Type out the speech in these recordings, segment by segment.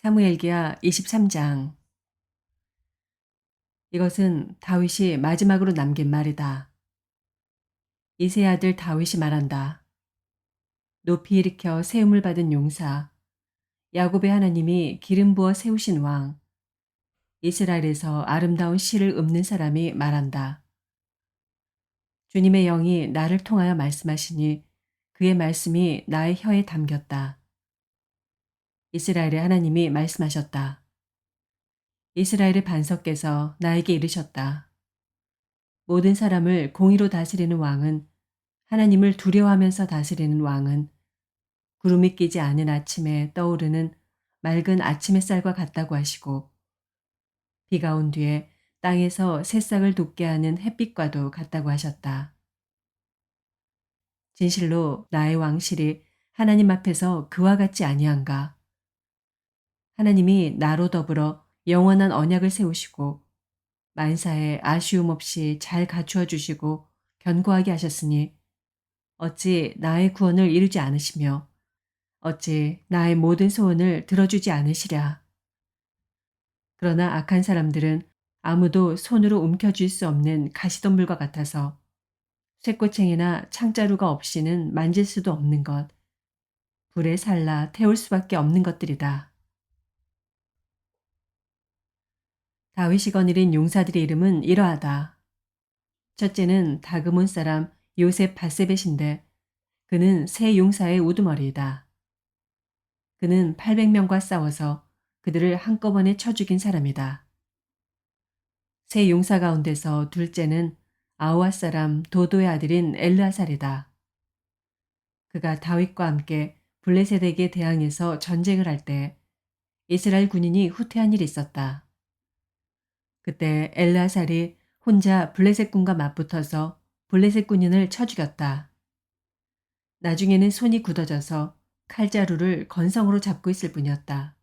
사무엘기하 23장. 이것은 다윗이 마지막으로 남긴 말이다. 이새의 아들 다윗이 말한다. 높이 일으켜 세움을 받은 용사, 야곱의 하나님이 기름 부어 세우신 왕, 이스라엘에서 아름다운 시를 읊는 사람이 말한다. 주님의 영이 나를 통하여 말씀하시니 그의 말씀이 나의 혀에 담겼다. 이스라엘의 하나님이 말씀하셨다. 이스라엘의 반석께서 나에게 이르셨다. 모든 사람을 공의로 다스리는 왕은, 하나님을 두려워하면서 다스리는 왕은 구름이 끼지 않은 아침에 떠오르는 맑은 아침 햇살과 같다고 하시고, 비가 온 뒤에 땅에서 새싹을 돋게 하는 햇빛과도 같다고 하셨다. 진실로 나의 왕실이 하나님 앞에서 그와 같지 아니한가. 하나님이 나로 더불어 영원한 언약을 세우시고 만사에 아쉬움 없이 잘 갖추어 주시고 견고하게 하셨으니 어찌 나의 구원을 이루지 않으시며 어찌 나의 모든 소원을 들어주지 않으시랴. 그러나 악한 사람들은 아무도 손으로 움켜쥘 수 없는 가시덤불과 같아서 쇠꼬챙이나 창자루가 없이는 만질 수도 없는 것, 불에 살라 태울 수밖에 없는 것들이다. 다윗이 거느린 용사들의 이름은 이러하다. 첫째는 다그몬 사람 요셉 바세벳인데 그는 세 용사의 우두머리이다. 그는 800명과 싸워서 그들을 한꺼번에 쳐 죽인 사람이다. 세 용사 가운데서 둘째는 아우아 사람 도도의 아들인 엘르아살이다. 그가 다윗과 함께 블레셋에게 대항해서 전쟁을 할 때 이스라엘 군인이 후퇴한 일이 있었다. 그때 엘르아살이 혼자 블레셋 군과 맞붙어서 블레셋 군인을 쳐 죽였다. 나중에는 손이 굳어져서 칼자루를 건성으로 잡고 있을 뿐이었다.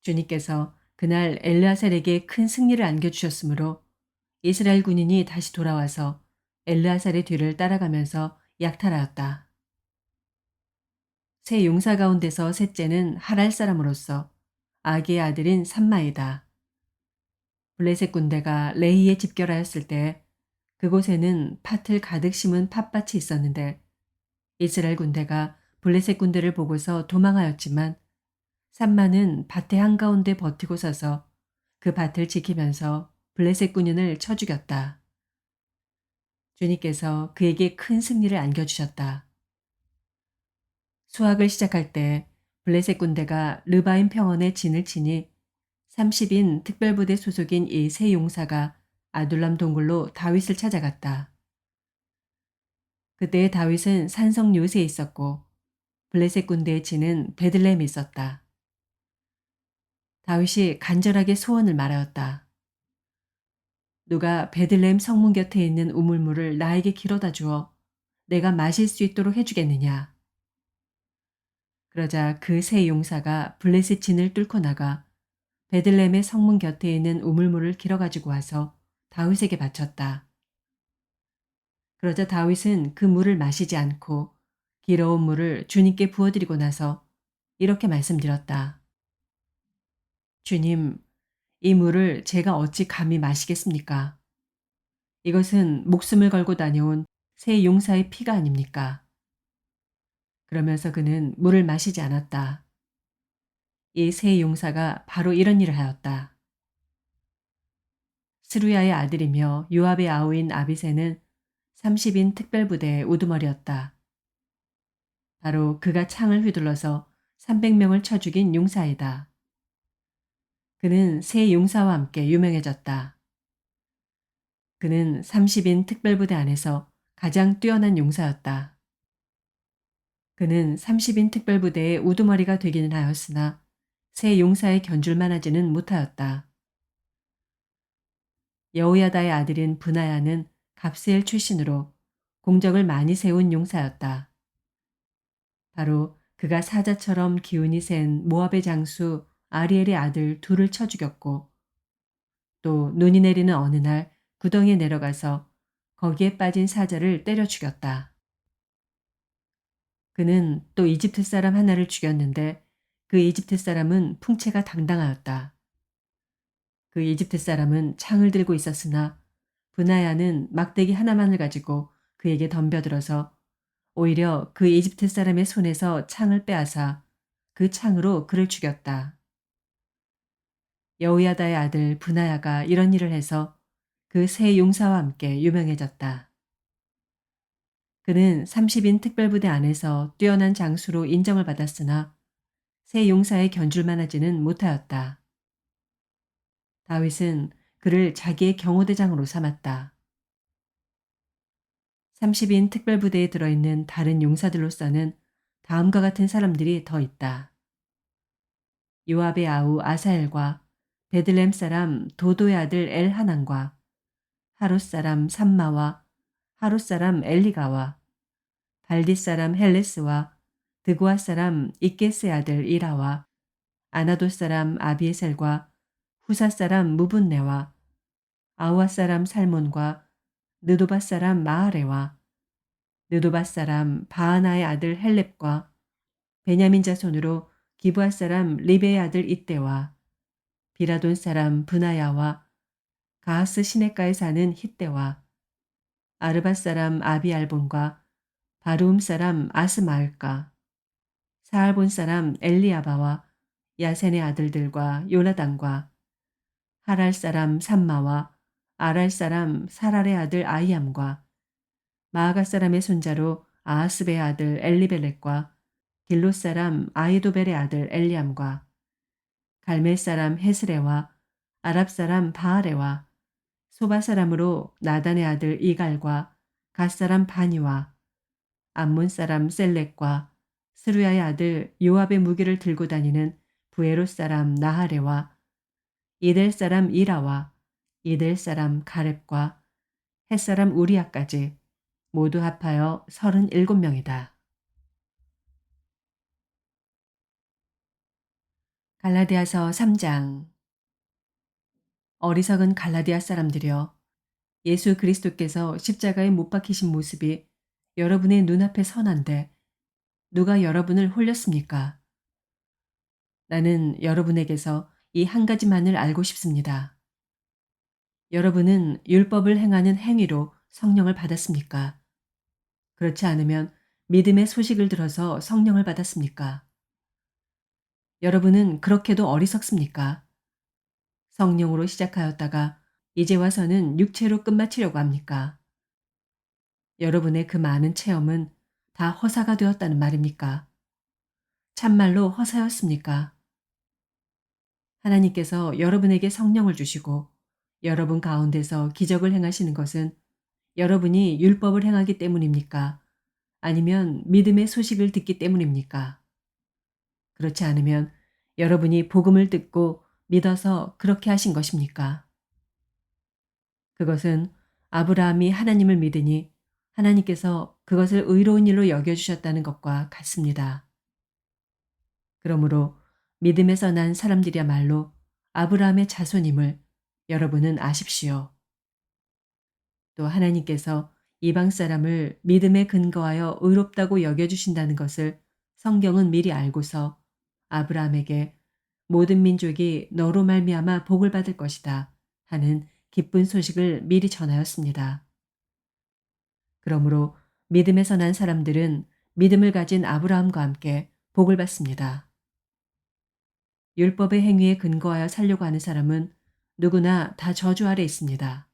주님께서 그날 엘르아살에게 큰 승리를 안겨주셨으므로 이스라엘 군인이 다시 돌아와서 엘르아살의 뒤를 따라가면서 약탈하였다. 세 용사 가운데서 셋째는 하랄 사람으로서 아기의 아들인 삼마이다. 블레셋 군대가 레히에 집결하였을 때 그곳에는 팥을 가득 심은 팥밭이 있었는데 이스라엘 군대가 블레셋 군대를 보고서 도망하였지만 삼마는 밭의 한가운데 버티고 서서 그 밭을 지키면서 블레셋 군인을 쳐 죽였다. 주님께서 그에게 큰 승리를 안겨주셨다. 수학을 시작할 때 블레셋 군대가 르바임 평원에 진을 치니 30인 특별부대 소속인 이 세 용사가 아둘람 동굴로 다윗을 찾아갔다. 그때 다윗은 산성 요새에 있었고 블레셋 군대의 진은 베들레헴에 있었다. 다윗이 간절하게 소원을 말하였다. 누가 베들레헴 성문 곁에 있는 우물물을 나에게 길어다 주어 내가 마실 수 있도록 해주겠느냐. 그러자 그 세 용사가 블레셋 진을 뚫고 나가 베들레헴의 성문 곁에 있는 우물물을 길어가지고 와서 다윗에게 바쳤다. 그러자 다윗은 그 물을 마시지 않고 길어온 물을 주님께 부어드리고 나서 이렇게 말씀드렸다. 주님, 이 물을 제가 어찌 감히 마시겠습니까? 이것은 목숨을 걸고 다녀온 세 용사의 피가 아닙니까? 그러면서 그는 물을 마시지 않았다. 이 세 용사가 바로 이런 일을 하였다. 스루야의 아들이며 요압의 아우인 아비새는 30인 특별부대의 우두머리였다. 바로 그가 창을 휘둘러서 300명을 쳐 죽인 용사이다. 그는 세 용사와 함께 유명해졌다. 그는 30인 특별부대 안에서 가장 뛰어난 용사였다. 그는 30인 특별부대의 우두머리가 되기는 하였으나 세 용사에 견줄만 하지는 못하였다. 여호야다의 아들인 브나야는 갑스엘 출신으로 공적을 많이 세운 용사였다. 바로 그가 사자처럼 기운이 센 모압의 장수 아리엘의 아들 둘을 쳐 죽였고 또 눈이 내리는 어느 날 구덩이에 내려가서 거기에 빠진 사자를 때려 죽였다. 그는 또 이집트 사람 하나를 죽였는데 그 이집트 사람은 풍채가 당당하였다. 그 이집트 사람은 창을 들고 있었으나 브나야는 막대기 하나만을 가지고 그에게 덤벼들어서 오히려 그 이집트 사람의 손에서 창을 빼앗아 그 창으로 그를 죽였다. 여호야다의 아들 브나야가 이런 일을 해서 그 세 용사와 함께 유명해졌다. 그는 30인 특별부대 안에서 뛰어난 장수로 인정을 받았으나 세 용사의 견줄만 하지는 못하였다. 다윗은 그를 자기의 경호대장으로 삼았다. 30인 특별부대에 들어있는 다른 용사들로서는 다음과 같은 사람들이 더 있다. 요압의 아우 아사엘과 베들렘 사람 도도의 아들 엘하난과 하롯 사람 삼마와 하롯 사람 엘리가와 발디 사람 헬레스와 드고아 사람 이게스의 아들 이라와 아나도 사람 아비에셀과 후사 사람 무분네와 아우아 사람 살몬과 느도바 사람 마하레와 느도바 사람 바하나의 아들 헬렙과 베냐민 자손으로 기브아 사람 리베의 아들 이때와 비라돈 사람 브나야와 가하스 시내가에 사는 hit대와 아르바 사람 아비알본과 바루움 사람 아스마을과 사알본 사람 엘리아바와 야센의 아들들과 요나단과 하랄 사람 삼마와 아랄 사람 사랄의 아들 아이암과 마아가 사람의 손자로 아하스베의 아들 엘리벨렛과 길롯 사람 아이도벨의 아들 엘리암과 갈멜 사람 헤스레와 아랍 사람 바하레와 소바 사람으로 나단의 아들 이갈과 갓 사람 바니와 암몬 사람 셀렉과 스루야의 아들 요압의 무기를 들고 다니는 부에롯 사람 나하레와 이델 사람 이라와 이델 사람 가렙과 헷 사람 우리아까지 모두 합하여 37명이다. 갈라디아서 3장. 어리석은 갈라디아 사람들이여, 예수 그리스도께서 십자가에 못 박히신 모습이 여러분의 눈앞에 선한데 누가 여러분을 홀렸습니까? 나는 여러분에게서 이 한 가지만을 알고 싶습니다. 여러분은 율법을 행하는 행위로 성령을 받았습니까? 그렇지 않으면 믿음의 소식을 들어서 성령을 받았습니까? 여러분은 그렇게도 어리석습니까? 성령으로 시작하였다가 이제 와서는 육체로 끝마치려고 합니까? 여러분의 그 많은 체험은 다 허사가 되었다는 말입니까? 참말로 허사였습니까? 하나님께서 여러분에게 성령을 주시고 여러분 가운데서 기적을 행하시는 것은 여러분이 율법을 행하기 때문입니까? 아니면 믿음의 소식을 듣기 때문입니까? 그렇지 않으면 여러분이 복음을 듣고 믿어서 그렇게 하신 것입니까? 그것은 아브라함이 하나님을 믿으니 하나님께서 그것을 의로운 일로 여겨주셨다는 것과 같습니다. 그러므로 믿음에서 난 사람들이야말로 아브라함의 자손임을 여러분은 아십시오. 또 하나님께서 이방 사람을 믿음에 근거하여 의롭다고 여겨주신다는 것을 성경은 미리 알고서 아브라함에게 모든 민족이 너로 말미암아 복을 받을 것이다 하는 기쁜 소식을 미리 전하였습니다. 그러므로 믿음에서 난 사람들은 믿음을 가진 아브라함과 함께 복을 받습니다. 율법의 행위에 근거하여 살려고 하는 사람은 누구나 다 저주 아래 있습니다.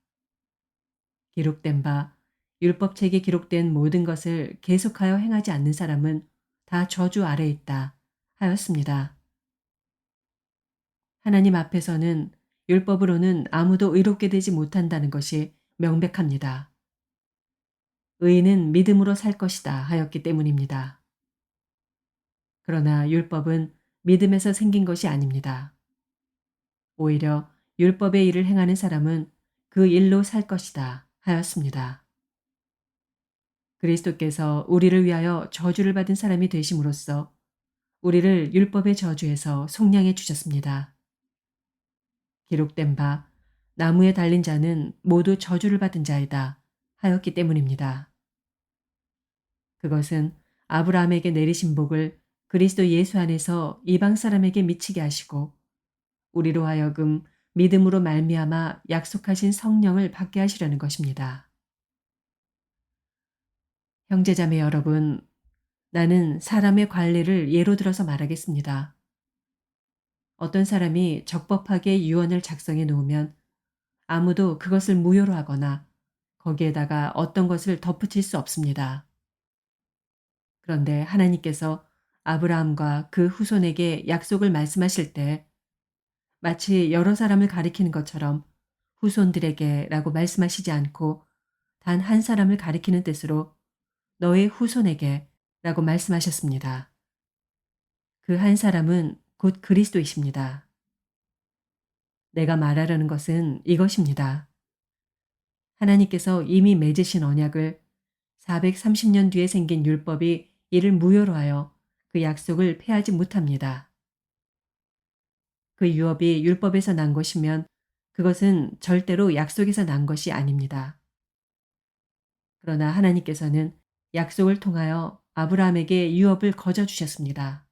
기록된 바 율법책에 기록된 모든 것을 계속하여 행하지 않는 사람은 다 저주 아래 있다 하였습니다. 하나님 앞에서는 율법으로는 아무도 의롭게 되지 못한다는 것이 명백합니다. 의인은 믿음으로 살 것이다 하였기 때문입니다. 그러나 율법은 믿음에서 생긴 것이 아닙니다. 오히려 율법의 일을 행하는 사람은 그 일로 살 것이다 하였습니다. 그리스도께서 우리를 위하여 저주를 받은 사람이 되심으로써 우리를 율법의 저주에서 속량해 주셨습니다. 기록된 바 나무에 달린 자는 모두 저주를 받은 자이다 하였기 때문입니다. 그것은 아브라함에게 내리신 복을 그리스도 예수 안에서 이방 사람에게 미치게 하시고 우리로 하여금 믿음으로 말미암아 약속하신 성령을 받게 하시려는 것입니다. 형제자매 여러분, 나는 사람의 관례를 예로 들어서 말하겠습니다. 어떤 사람이 적법하게 유언을 작성해 놓으면 아무도 그것을 무효로 하거나 거기에다가 어떤 것을 덧붙일 수 없습니다. 그런데 하나님께서 아브라함과 그 후손에게 약속을 말씀하실 때 마치 여러 사람을 가리키는 것처럼 후손들에게라고 말씀하시지 않고 단 한 사람을 가리키는 뜻으로 너의 후손에게라고 말씀하셨습니다. 그 한 사람은 곧 그리스도이십니다. 내가 말하려는 것은 이것입니다. 하나님께서 이미 맺으신 언약을 430년 뒤에 생긴 율법이 이를 무효로 하여 그 약속을 폐하지 못합니다. 그 유업이 율법에서 난 것이면 그것은 절대로 약속에서 난 것이 아닙니다. 그러나 하나님께서는 약속을 통하여 아브라함에게 유업을 거저 주셨습니다.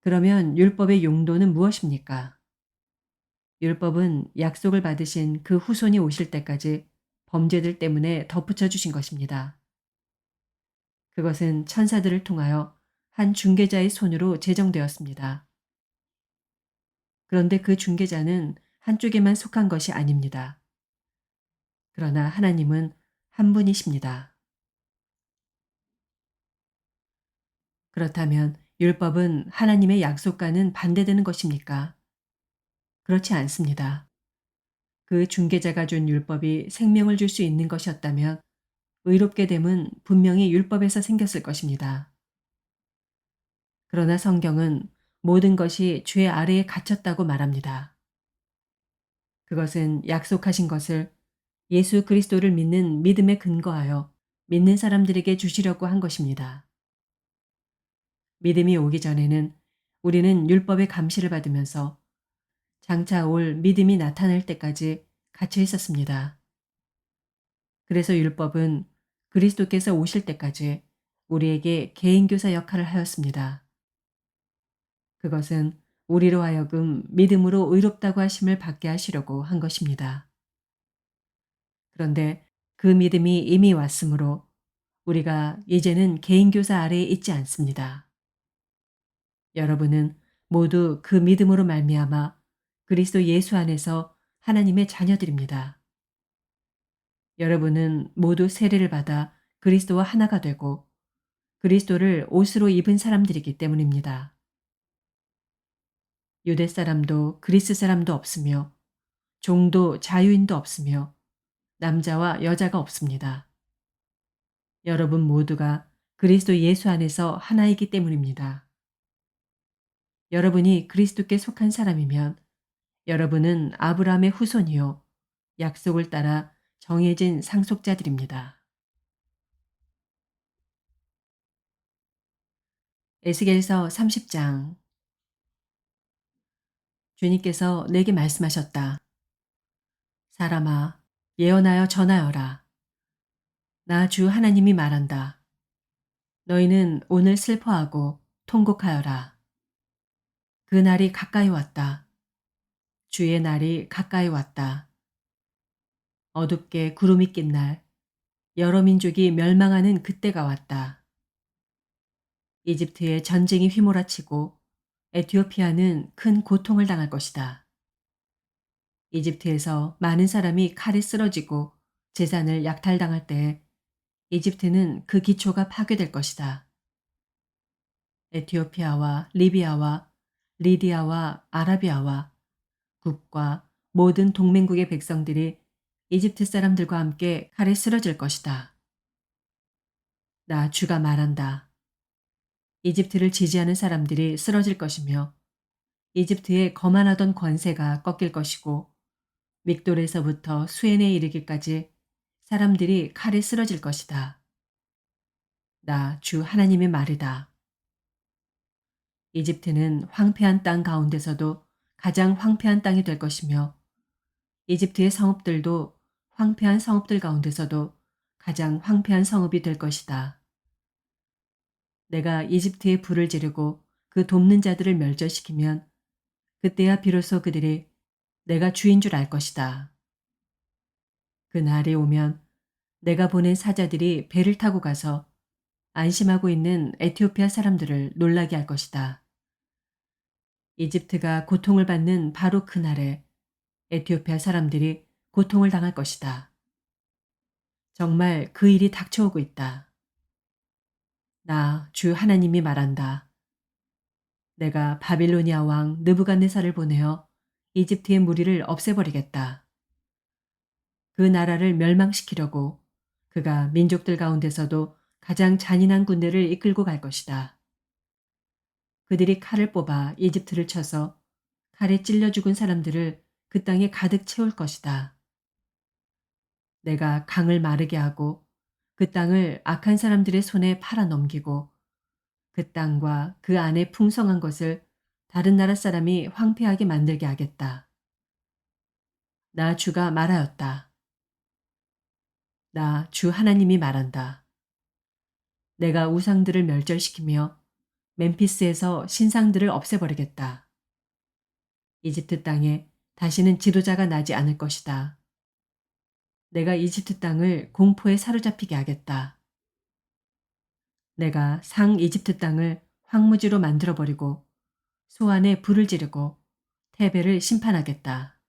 그러면 율법의 용도는 무엇입니까? 율법은 약속을 받으신 그 후손이 오실 때까지 범죄들 때문에 덧붙여 주신 것입니다. 그것은 천사들을 통하여 한 중개자의 손으로 제정되었습니다. 그런데 그 중개자는 한쪽에만 속한 것이 아닙니다. 그러나 하나님은 한 분이십니다. 그렇다면 율법은 하나님의 약속과는 반대되는 것입니까? 그렇지 않습니다. 그 중개자가 준 율법이 생명을 줄 수 있는 것이었다면 의롭게 됨은 분명히 율법에서 생겼을 것입니다. 그러나 성경은 모든 것이 죄 아래에 갇혔다고 말합니다. 그것은 약속하신 것을 예수 그리스도를 믿는 믿음에 근거하여 믿는 사람들에게 주시려고 한 것입니다. 믿음이 오기 전에는 우리는 율법의 감시를 받으면서 장차 올 믿음이 나타날 때까지 갇혀 있었습니다. 그래서 율법은 그리스도께서 오실 때까지 우리에게 개인교사 역할을 하였습니다. 그것은 우리로 하여금 믿음으로 의롭다고 하심을 받게 하시려고 한 것입니다. 그런데 그 믿음이 이미 왔으므로 우리가 이제는 개인교사 아래에 있지 않습니다. 여러분은 모두 그 믿음으로 말미암아 그리스도 예수 안에서 하나님의 자녀들입니다. 여러분은 모두 세례를 받아 그리스도와 하나가 되고 그리스도를 옷으로 입은 사람들이기 때문입니다. 유대 사람도 그리스 사람도 없으며 종도 자유인도 없으며 남자와 여자가 없습니다. 여러분 모두가 그리스도 예수 안에서 하나이기 때문입니다. 여러분이 그리스도께 속한 사람이면 여러분은 아브라함의 후손이요 약속을 따라 정해진 상속자들입니다. 에스겔서 30장. 주님께서 내게 말씀하셨다. 사람아, 예언하여 전하여라. 나 주 하나님이 말한다. 너희는 오늘 슬퍼하고 통곡하여라. 그 날이 가까이 왔다. 주의 날이 가까이 왔다. 어둡게 구름이 낀 날, 여러 민족이 멸망하는 그때가 왔다. 이집트에 전쟁이 휘몰아치고 에티오피아는 큰 고통을 당할 것이다. 이집트에서 많은 사람이 칼에 쓰러지고 재산을 약탈당할 때 이집트는 그 기초가 파괴될 것이다. 에티오피아와 리비아와 리디아와 아라비아와 국과 모든 동맹국의 백성들이 이집트 사람들과 함께 칼에 쓰러질 것이다. 나 주가 말한다. 이집트를 지지하는 사람들이 쓰러질 것이며 이집트의 거만하던 권세가 꺾일 것이고 믹돌에서부터 수엔에 이르기까지 사람들이 칼에 쓰러질 것이다. 나 주 하나님의 말이다. 이집트는 황폐한 땅 가운데서도 가장 황폐한 땅이 될 것이며 이집트의 성읍들도 황폐한 성읍들 가운데서도 가장 황폐한 성읍이 될 것이다. 내가 이집트에 불을 지르고 그 돕는 자들을 멸절시키면 그때야 비로소 그들이 내가 주인 줄 알 것이다. 그 날이 오면 내가 보낸 사자들이 배를 타고 가서 안심하고 있는 에티오피아 사람들을 놀라게 할 것이다. 이집트가 고통을 받는 바로 그날에 에티오피아 사람들이 고통을 당할 것이다. 정말 그 일이 닥쳐오고 있다. 나 주 하나님이 말한다. 내가 바빌로니아 왕 느부갓네살을 보내어 이집트의 무리를 없애버리겠다. 그 나라를 멸망시키려고 그가 민족들 가운데서도 가장 잔인한 군대를 이끌고 갈 것이다. 그들이 칼을 뽑아 이집트를 쳐서 칼에 찔려 죽은 사람들을 그 땅에 가득 채울 것이다. 내가 강을 마르게 하고 그 땅을 악한 사람들의 손에 팔아 넘기고 그 땅과 그 안에 풍성한 것을 다른 나라 사람이 황폐하게 만들게 하겠다. 나 주가 말하였다. 나 주 하나님이 말한다. 내가 우상들을 멸절시키며 멤피스에서 신상들을 없애버리겠다. 이집트 땅에 다시는 지도자가 나지 않을 것이다. 내가 이집트 땅을 공포에 사로잡히게 하겠다. 내가 상 이집트 땅을 황무지로 만들어버리고 소안에 불을 지르고 테베를 심판하겠다.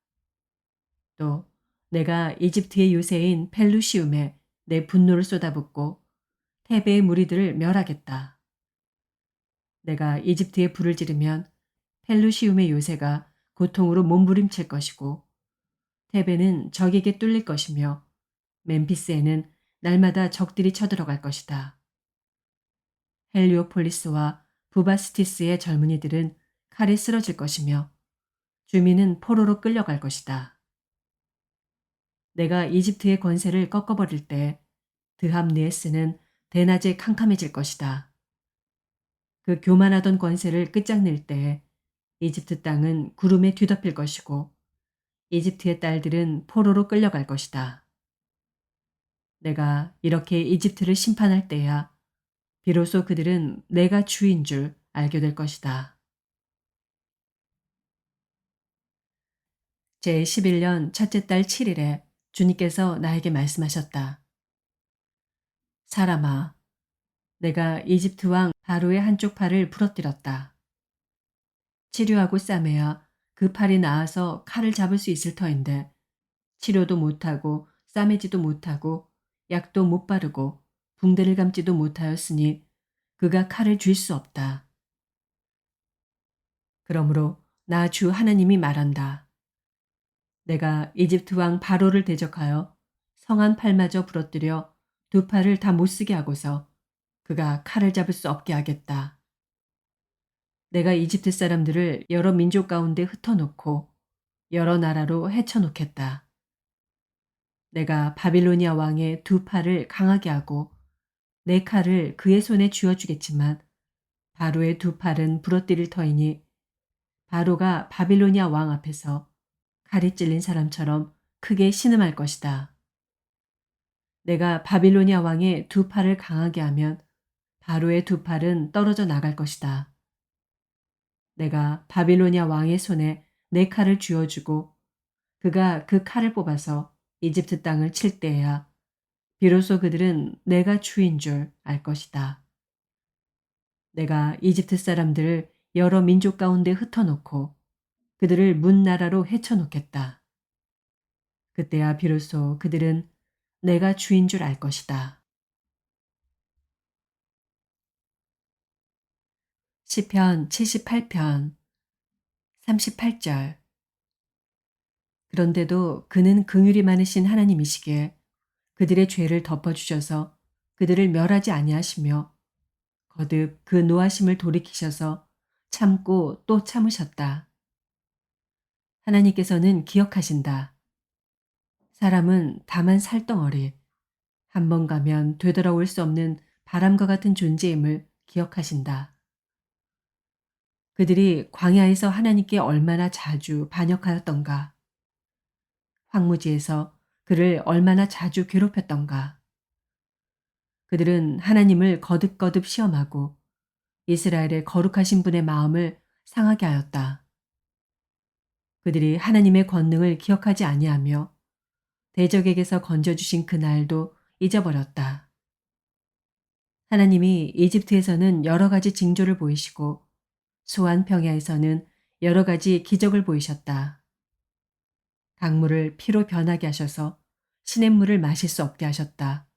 또 내가 이집트의 요새인 펠루시움에 내 분노를 쏟아붓고 테베의 무리들을 멸하겠다. 내가 이집트에 불을 지르면 펠루시움의 요새가 고통으로 몸부림칠 것이고 테베는 적에게 뚫릴 것이며 멤피스에는 날마다 적들이 쳐들어갈 것이다. 헬리오폴리스와 부바스티스의 젊은이들은 칼에 쓰러질 것이며 주민은 포로로 끌려갈 것이다. 내가 이집트의 권세를 꺾어버릴 때 드합네스는 대낮에 캄캄해질 것이다. 그 교만하던 권세를 끝장낼 때 이집트 땅은 구름에 뒤덮일 것이고 이집트의 딸들은 포로로 끌려갈 것이다. 내가 이렇게 이집트를 심판할 때야 비로소 그들은 내가 주인 줄 알게 될 것이다. 제11년 첫째 달 7일에 주님께서 나에게 말씀하셨다. 사람아, 내가 이집트 왕 바로의 한쪽 팔을 부러뜨렸다. 치료하고 싸매야 그 팔이 나아서 칼을 잡을 수 있을 터인데 치료도 못하고 싸매지도 못하고 약도 못 바르고 붕대를 감지도 못하였으니 그가 칼을 쥘 수 없다. 그러므로 나 주 하나님이 말한다. 내가 이집트 왕 바로를 대적하여 성한 팔마저 부러뜨려 두 팔을 다 못쓰게 하고서 그가 칼을 잡을 수 없게 하겠다. 내가 이집트 사람들을 여러 민족 가운데 흩어놓고 여러 나라로 헤쳐놓겠다. 내가 바빌로니아 왕의 두 팔을 강하게 하고 내 칼을 그의 손에 쥐어주겠지만 바로의 두 팔은 부러뜨릴 터이니 바로가 바빌로니아 왕 앞에서 칼이 찔린 사람처럼 크게 신음할 것이다. 내가 바빌로니아 왕의 두 팔을 강하게 하면 바로의 두 팔은 떨어져 나갈 것이다. 내가 바빌로니아 왕의 손에 내 칼을 쥐어주고 그가 그 칼을 뽑아서 이집트 땅을 칠 때에야 비로소 그들은 내가 주인 줄 알 것이다. 내가 이집트 사람들을 여러 민족 가운데 흩어놓고 그들을 문 나라로 헤쳐놓겠다. 그때야 비로소 그들은 내가 주인 줄 알 것이다. 시편 78편 38절. 그런데도 그는 긍휼이 많으신 하나님이시기에 그들의 죄를 덮어주셔서 그들을 멸하지 아니하시며 거듭 그 노하심을 돌이키셔서 참고 또 참으셨다. 하나님께서는 기억하신다. 사람은 다만 살덩어리, 한 번 가면 되돌아올 수 없는 바람과 같은 존재임을 기억하신다. 그들이 광야에서 하나님께 얼마나 자주 반역하였던가. 황무지에서 그를 얼마나 자주 괴롭혔던가. 그들은 하나님을 거듭거듭 시험하고 이스라엘의 거룩하신 분의 마음을 상하게 하였다. 그들이 하나님의 권능을 기억하지 아니하며 대적에게서 건져주신 그 날도 잊어버렸다. 하나님이 이집트에서는 여러 가지 징조를 보이시고 소안 평야에서는 여러 가지 기적을 보이셨다. 강물을 피로 변하게 하셔서 시냇물을 마실 수 없게 하셨다.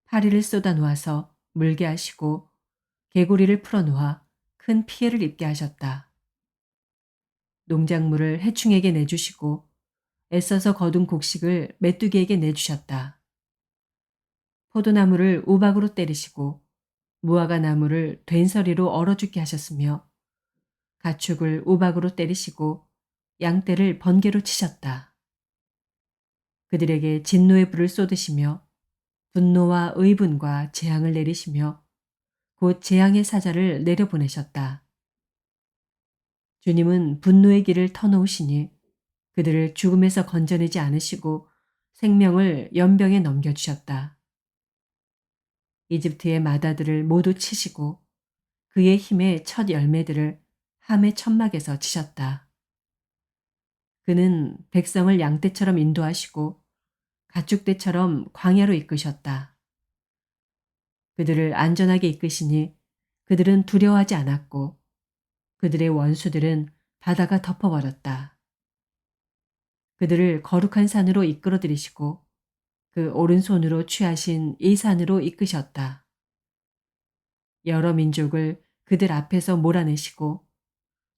파리를 쏟아 놓아서 물게 하시고 개구리를 풀어 놓아 큰 피해를 입게 하셨다. 농작물을 해충에게 내주시고 애써서 거둔 곡식을 메뚜기에게 내주셨다. 포도나무를 우박으로 때리시고 무화과 나무를 된서리로 얼어 죽게 하셨으며 가축을 우박으로 때리시고 양떼를 번개로 치셨다. 그들에게 진노의 불을 쏟으시며 분노와 의분과 재앙을 내리시며 곧 재앙의 사자를 내려보내셨다. 주님은 분노의 길을 터놓으시니 그들을 죽음에서 건져내지 않으시고 생명을 연병에 넘겨주셨다. 이집트의 마다들을 모두 치시고 그의 힘의 첫 열매들을 함의 천막에서 치셨다. 그는 백성을 양떼처럼 인도하시고 가축대처럼 광야로 이끄셨다. 그들을 안전하게 이끄시니 그들은 두려워하지 않았고 그들의 원수들은 바다가 덮어버렸다. 그들을 거룩한 산으로 이끌어 들이시고 그 오른손으로 취하신 이 산으로 이끄셨다. 여러 민족을 그들 앞에서 몰아내시고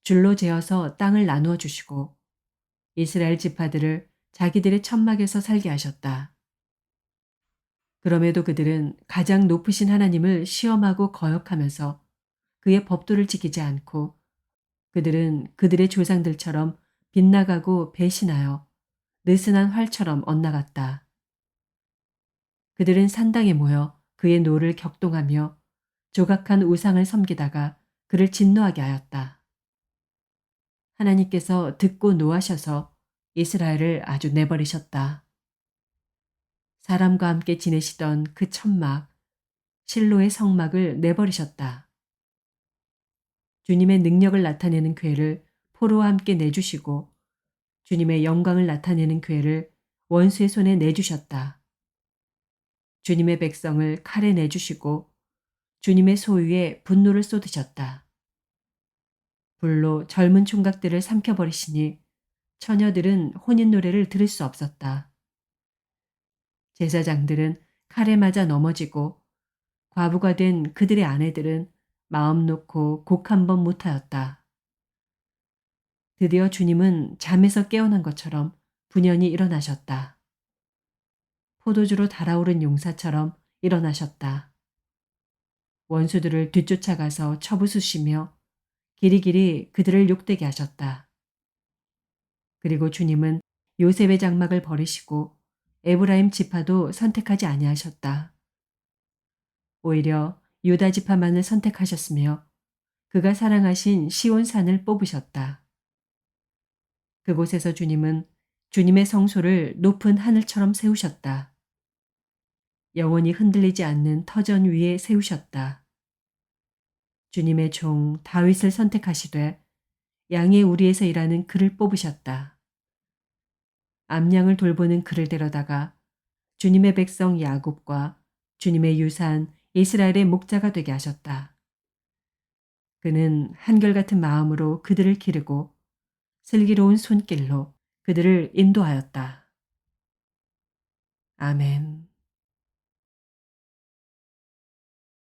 줄로 재어서 땅을 나누어 주시고 이스라엘 지파들을 자기들의 천막에서 살게 하셨다. 그럼에도 그들은 가장 높으신 하나님을 시험하고 거역하면서 그의 법도를 지키지 않고 그들은 그들의 조상들처럼 빗나가고 배신하여 느슨한 활처럼 엇나갔다. 그들은 산당에 모여 그의 노를 격동하며 조각한 우상을 섬기다가 그를 진노하게 하였다. 하나님께서 듣고 노하셔서 이스라엘을 아주 내버리셨다. 사람과 함께 지내시던 그 천막, 실로의 성막을 내버리셨다. 주님의 능력을 나타내는 궤를 포로와 함께 내주시고 주님의 영광을 나타내는 궤를 원수의 손에 내주셨다. 주님의 백성을 칼에 내주시고 주님의 소유에 분노를 쏟으셨다. 불로 젊은 총각들을 삼켜버리시니 처녀들은 혼인 노래를 들을 수 없었다. 제사장들은 칼에 맞아 넘어지고 과부가 된 그들의 아내들은 마음 놓고 곡 한 번 못하였다. 드디어 주님은 잠에서 깨어난 것처럼 분연히 일어나셨다. 포도주로 달아오른 용사처럼 일어나셨다. 원수들을 뒤쫓아가서 쳐부수시며 길이길이 그들을 욕되게 하셨다. 그리고 주님은 요셉의 장막을 버리시고 에브라임 지파도 선택하지 아니하셨다. 오히려 유다 지파만을 선택하셨으며 그가 사랑하신 시온산을 뽑으셨다. 그곳에서 주님은 주님의 성소를 높은 하늘처럼 세우셨다. 영원히 흔들리지 않는 터전 위에 세우셨다. 주님의 종 다윗을 선택하시되 양의 우리에서 일하는 그를 뽑으셨다. 암양을 돌보는 그를 데려다가 주님의 백성 야곱과 주님의 유산 이스라엘의 목자가 되게 하셨다. 그는 한결같은 마음으로 그들을 기르고 슬기로운 손길로 그들을 인도하였다. 아멘.